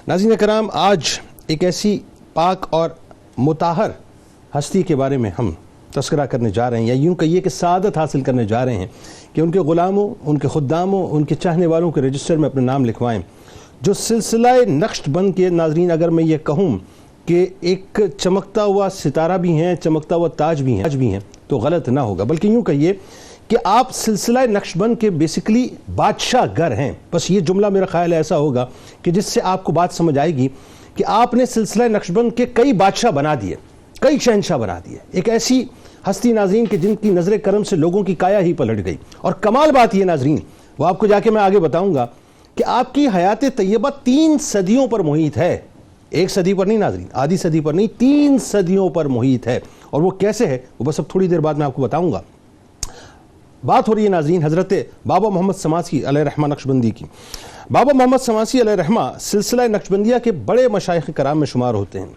ناظرین کرام، آج ایک ایسی پاک اور مطہر ہستی کے بارے میں ہم تذکرہ کرنے جا رہے ہیں، یا یوں کہیے کہ سعادت حاصل کرنے جا رہے ہیں کہ ان کے غلاموں، ان کے خداموں، ان کے چاہنے والوں کے رجسٹر میں اپنا نام لکھوائیں، جو سلسلہ نقشبند بن کے ناظرین اگر میں یہ کہوں کہ ایک چمکتا ہوا ستارہ بھی ہیں، چمکتا ہوا تاج بھی ہیں تو غلط نہ ہوگا، بلکہ یوں کہیے کہ آپ سلسلہ نقشبند کے بیسیکلی بادشاہ گر ہیں۔ بس یہ جملہ میرا خیال ایسا ہوگا کہ جس سے آپ کو بات سمجھ آئے گی کہ آپ نے سلسلہ نقشبند کے کئی بادشاہ بنا دیے، کئی شہنشاہ بنا دیے، ایک ایسی ہستی ناظرین کہ جن کی نظر کرم سے لوگوں کی کایا ہی پلٹ گئی۔ اور کمال بات یہ ناظرین، وہ آپ کو جا کے میں آگے بتاؤں گا کہ آپ کی حیات طیبہ 3 صدیوں پر محیط ہے، 1 صدی پر نہیں ناظرین، آدھی صدی پر نہیں، 3 صدیوں پر محیط ہے۔ اور وہ کیسے ہے وہ بس اب تھوڑی دیر بعد میں آپ کو بتاؤں گا۔ بات ہو رہی ہے ناظرین حضرت بابا محمد سماسی علیہ رحمہ نقشبندی کی۔ بابا محمد سماسی علیہ رحمہ سلسلہ نقشبندیہ کے بڑے مشائخ کرام میں شمار ہوتے ہیں،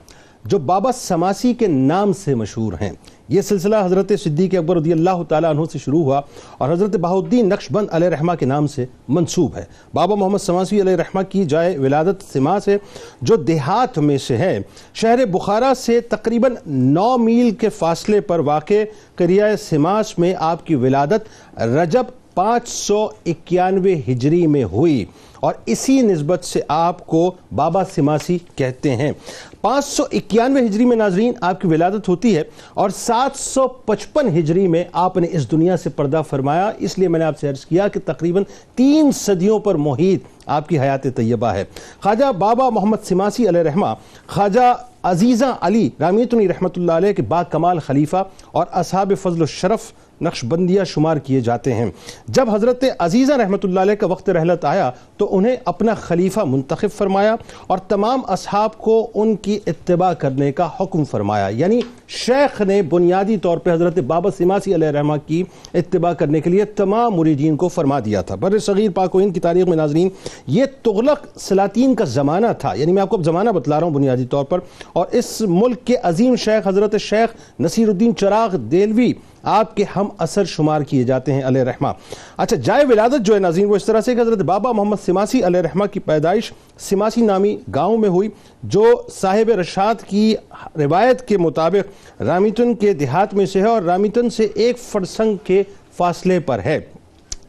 جو بابا سماسی کے نام سے مشہور ہیں۔ یہ سلسلہ حضرت صدیق اکبر رضی اللہ تعالیٰ عنہ سے شروع ہوا اور حضرت بہاؤالدین نقشبند علیہ رحمہ کے نام سے منسوب ہے۔ بابا محمد سماسی علیہ رحمہ کی جائے ولادت سماس ہے، جو دیہات میں سے ہے۔ شہر بخارا سے تقریباً 9 میل کے فاصلے پر واقع قریہ سماس میں آپ کی ولادت رجب 591 ہجری میں ہوئی، اور اسی نسبت سے آپ کو بابا سماسی کہتے ہیں۔ 591 ہجری میں ناظرین آپ کی ولادت ہوتی ہے، اور 755 ہجری میں آپ نے اس دنیا سے پردہ فرمایا۔ اس لیے میں نے آپ سے عرض کیا کہ تقریباً 3 صدیوں پر محیط آپ کی حیات طیبہ ہے۔ خواجہ بابا محمد سماسی علیہ رحمہ خواجہ عزیزہ علی رامیتنی رحمۃ اللہ علیہ کے با کمال خلیفہ اور اصحاب فضل و شرف نقشبندیہ شمار کیے جاتے ہیں۔ جب حضرت عزیزہ رحمۃ اللہ علیہ کا وقت رحلت آیا تو انہیں اپنا خلیفہ منتخب فرمایا اور تمام اصحاب کو ان کی اتباع کرنے کا حکم فرمایا۔ یعنی شیخ نے بنیادی طور پہ حضرت بابا سماسی علیہ رحمہ کی اتباع کرنے کے لیے تمام مریدین کو فرما دیا تھا۔ بر صغیر پاک و ہند کی تاریخ میں ناظرین یہ تغلق سلاطین کا زمانہ تھا، یعنی میں آپ کو اب زمانہ بتلا رہا ہوں بنیادی طور پر، اور اس ملک کے عظیم شیخ حضرت شیخ نصیر الدین چراغ دہلوی آپ کے ہم اثر شمار کیے جاتے ہیں علیہ رحمہ۔ اچھا، جائے ولادت جو ہے ناظرین وہ اس طرح سے کہ حضرت بابا محمد سماسی علیہ رحمہ کی پیدائش سماسی نامی گاؤں میں ہوئی، جو صاحب رشاد کی روایت کے مطابق رامیتن کے دیہات میں سے ہے اور رامیتن سے 1 فرسنگ کے فاصلے پر ہے۔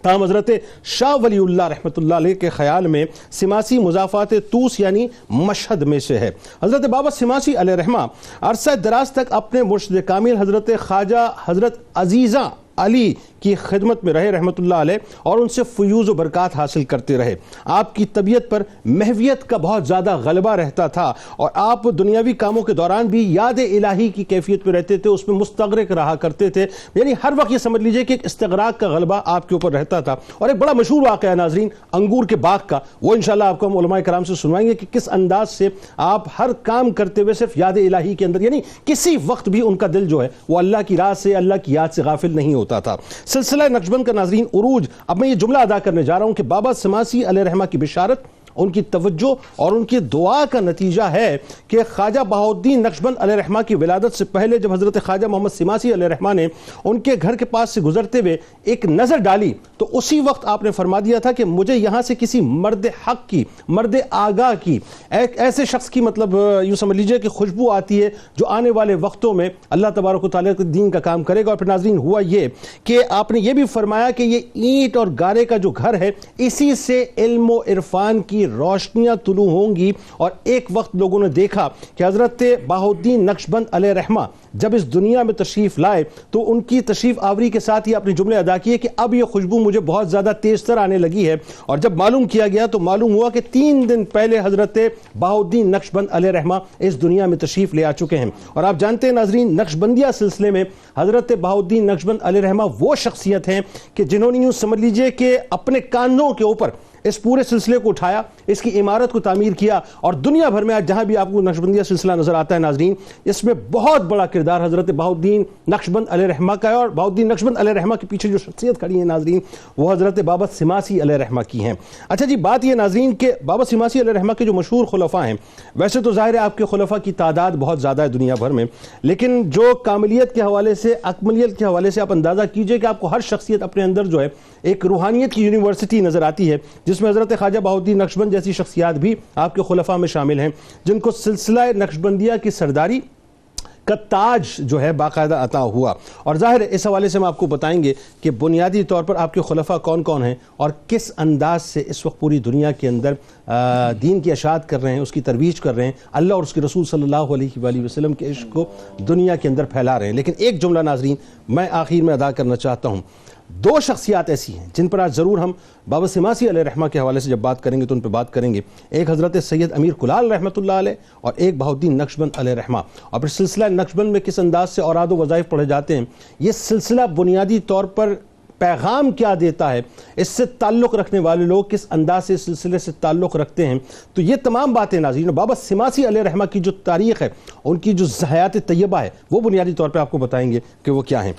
تاہم حضرت شاہ ولی اللہ رحمۃ اللہ علیہ کے خیال میں سماسی مضافات توس یعنی مشہد میں سے ہے۔ حضرت بابا سماسی علیہ رحمہ عرصہ دراز تک اپنے مرشد کامل حضرت خواجہ حضرت عزیزہ علی کی خدمت میں رہے رحمۃ اللہ علیہ، اور ان سے فیوز و برکات حاصل کرتے رہے۔ آپ کی طبیعت پر محویت کا بہت زیادہ غلبہ رہتا تھا، اور آپ دنیاوی کاموں کے دوران بھی یاد الہی کی کیفیت میں رہتے تھے، اس میں مستغرق رہا کرتے تھے، یعنی ہر وقت یہ سمجھ لیجئے کہ ایک استغراق کا غلبہ آپ کے اوپر رہتا تھا۔ اور ایک بڑا مشہور واقعہ ہے ناظرین انگور کے باغ کا، وہ انشاءاللہ آپ کو ہم علماء کرام سے سنوائیں گے کہ کس انداز سے آپ ہر کام کرتے ہوئے صرف یاد الہی کے اندر، یعنی کسی وقت بھی ان کا دل جو ہے وہ اللہ کی راہ سے، اللہ کی یاد سے غافل نہیں ہوتا تھا۔ سلسلہ نقشبند کا ناظرین عروج، اب میں یہ جملہ ادا کرنے جا رہا ہوں کہ بابا سماسی علیہ رحمہ کی بشارت، ان کی توجہ اور ان کی دعا کا نتیجہ ہے کہ خواجہ بہاؤالدین نقشبند علیہ رحمہ کی ولادت سے پہلے جب حضرت خواجہ محمد سماسی علیہ رحمہ نے ان کے گھر کے پاس سے گزرتے ہوئے ایک نظر ڈالی تو اسی وقت آپ نے فرما دیا تھا کہ مجھے یہاں سے کسی مرد حق کی، مرد آگاہ کی، ایک ایسے شخص کی، مطلب یوں سمجھ لیجئے کہ خوشبو آتی ہے جو آنے والے وقتوں میں اللہ تبارک و تعالیٰ کے دین کا کام کرے گا۔ اور پھر ناظرین ہوا یہ کہ آپ نے یہ بھی فرمایا کہ یہ اینٹ اور گارے کا جو گھر ہے اسی سے علم و عرفان کی روشنیاں طلوع ہوں گی۔ اور ایک وقت لوگوں نے دیکھا کہ حضرت بہاؤالدین نقشبند علیہ رحمہ جب اس دنیا میں تشریف لائے تو ان کی تشریف آوری کے ساتھ ہی اپنے جملے ادا کیے کہ اب یہ خوشبو مجھے بہت زیادہ تیز تر آنے لگی ہے۔ اور جب معلوم کیا گیا تو معلوم ہوا کہ 3 دن پہلے حضرت بہاؤالدین نقشبند علیہ رحمہ اس دنیا میں تشریف لے آ چکے ہیں۔ اور آپ جانتے ہیں ناظرین نقشبندیہ سلسلے میں حضرت بہاؤالدین نقشبند علیہ رحمہ وہ شخصیت ہیں کہ جنہوں نے یوں سمجھ لیجئے کہ اپنے کاندھوں کے اوپر اس پورے سلسلے کو اٹھایا، اس کی عمارت کو تعمیر کیا، اور دنیا بھر میں آج جہاں بھی آپ کو نقشبندیہ سلسلہ نظر آتا ہے ناظرین، اس میں بہت بڑا کردار حضرت بہاؤالدین نقشبند علیہ رحمہ کا ہے۔ اور بہاؤالدین نقشبند علیہ رحمہ کے پیچھے جو شخصیت کھڑی ہے ناظرین وہ حضرت بابا سماسی علیہ رحمہ کی ہیں۔ اچھا جی، بات یہ ناظرین کہ بابا سماسی علیہ رحمہ کے جو مشہور خلفاء ہیں، ویسے تو ظاہر ہے آپ کے خلفاء کی تعداد بہت زیادہ ہے دنیا بھر میں، لیکن جو کاملیت کے حوالے سے، اکملیت کے حوالے سے آپ اندازہ کیجئے کہ آپ کو ہر شخصیت اپنے اندر جو ہے ایک روحانیت کی یونیورسٹی نظر آتی ہے جس میں حضرت خواجہ بہاؤالدین نقشبند جیسی شخصیات بھی آپ کے خلفاء میں شامل ہیں، جن کو سلسلہ نقشبندیہ کی سرداری کا تاج جو ہے باقاعدہ عطا ہوا۔ اور ظاہر ہے اس حوالے سے ہم آپ کو بتائیں گے کہ بنیادی طور پر آپ کے خلفاء کون کون ہیں اور کس انداز سے اس وقت پوری دنیا کے اندر دین کی اشاعت کر رہے ہیں، اس کی ترویج کر رہے ہیں، اللہ اور اس کے رسول صلی اللہ علیہ وآلہ وسلم کے عشق کو دنیا کے اندر پھیلا رہے ہیں۔ لیکن ایک جملہ ناظرین میں آخر میں ادا کرنا چاہتا ہوں، دو شخصیات ایسی ہیں جن پر آج ضرور ہم بابا سماسی علیہ رحمہ کے حوالے سے جب بات کریں گے تو ان پہ بات کریں گے، ایک حضرت سید امیر کلال رحمۃ اللہ علیہ اور ایک بہاؤالدین نقشبند علیہ رحمہ۔ اور پھر سلسلہ نقشبند میں کس انداز سے اوراد و وظائف پڑھے جاتے ہیں، یہ سلسلہ بنیادی طور پر پیغام کیا دیتا ہے، اس سے تعلق رکھنے والے لوگ کس انداز سے اس سلسلے سے تعلق رکھتے ہیں، تو یہ تمام باتیں ناظرین بابا سماسی علیہ رحمہ کی جو تاریخ ہے، ان کی جو حیات طیبہ ہے، وہ بنیادی طور پہ آپ کو بتائیں گے کہ وہ کیا ہیں۔